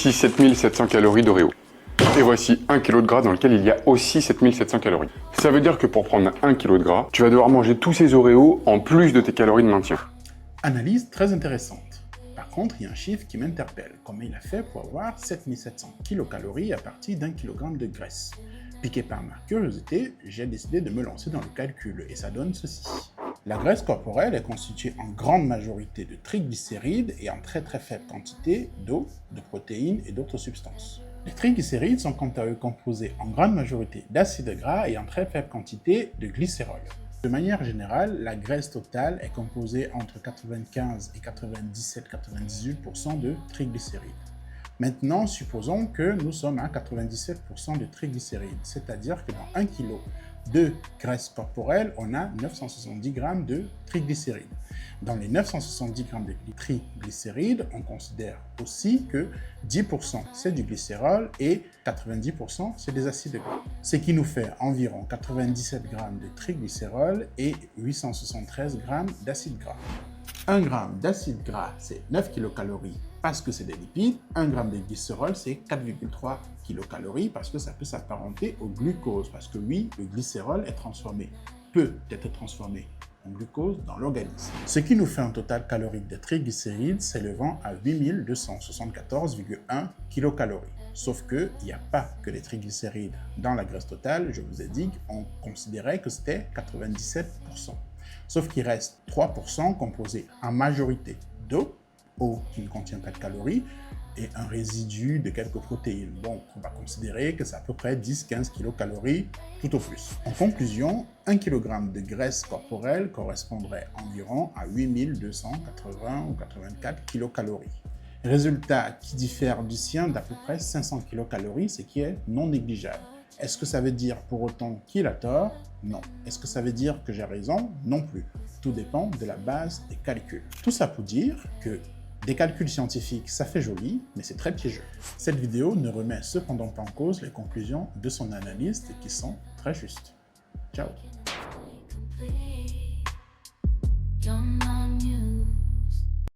Voici 7700 calories d'Oreo. Et voici 1 kg de gras dans lequel il y a aussi 7700 calories. Ça veut dire que pour prendre 1 kg de gras, tu vas devoir manger tous ces Oreos en plus de tes calories de maintien. Analyse très intéressante. Par contre, il y a un chiffre qui m'interpelle. Comment il a fait pour avoir 7700 kilocalories à partir d'1 kg de graisse? Piqué par ma curiosité, j'ai décidé de me lancer dans le calcul et ça donne ceci. La graisse corporelle est constituée en grande majorité de triglycérides et en très faible quantité d'eau, de protéines et d'autres substances. Les triglycérides sont quant à eux composés en grande majorité d'acides gras et en très faible quantité de glycérol. De manière générale, la graisse totale est composée entre 95 et 97-98% de triglycérides. Maintenant, supposons que nous sommes à 97% de triglycérides, c'est-à-dire que dans 1 kg de graisse corporelle, on a 970 g de triglycérides. Dans les 970 g de triglycérides, on considère aussi que 10% c'est du glycérol et 90% c'est des acides gras. Ce qui nous fait environ 97 g de triglycérol et 873 g d'acides gras. 1 g d'acide gras, c'est 9 kilocalories parce que c'est des lipides. 1 g de glycérol, c'est 4,3 kilocalories parce que ça peut s'apparenter au glucose. Parce que oui, le glycérol peut être transformé en glucose dans l'organisme. Ce qui nous fait un total calorique des triglycérides s'élevant à 8274,1 kilocalories. Sauf qu'il n'y a pas que les triglycérides dans la graisse totale. Je vous ai dit qu'on considérait que c'était 97%. Sauf qu'il reste 3% composés en majorité d'eau qui ne contient pas de calories, et un résidu de quelques protéines. Donc, on va considérer que c'est à peu près 10-15 kilocalories tout au plus. En conclusion, 1 kg de graisse corporelle correspondrait environ à 8280 ou 84 kilocalories. Résultat qui diffère du sien d'à peu près 500 kilocalories, ce qui est non négligeable. Est-ce que ça veut dire pour autant qu'il a tort? Non. Est-ce que ça veut dire que j'ai raison? Non plus. Tout dépend de la base des calculs. Tout ça pour dire que des calculs scientifiques, ça fait joli, mais c'est très piégeux. Cette vidéo ne remet cependant pas en cause les conclusions de son analyste qui sont très justes. Ciao.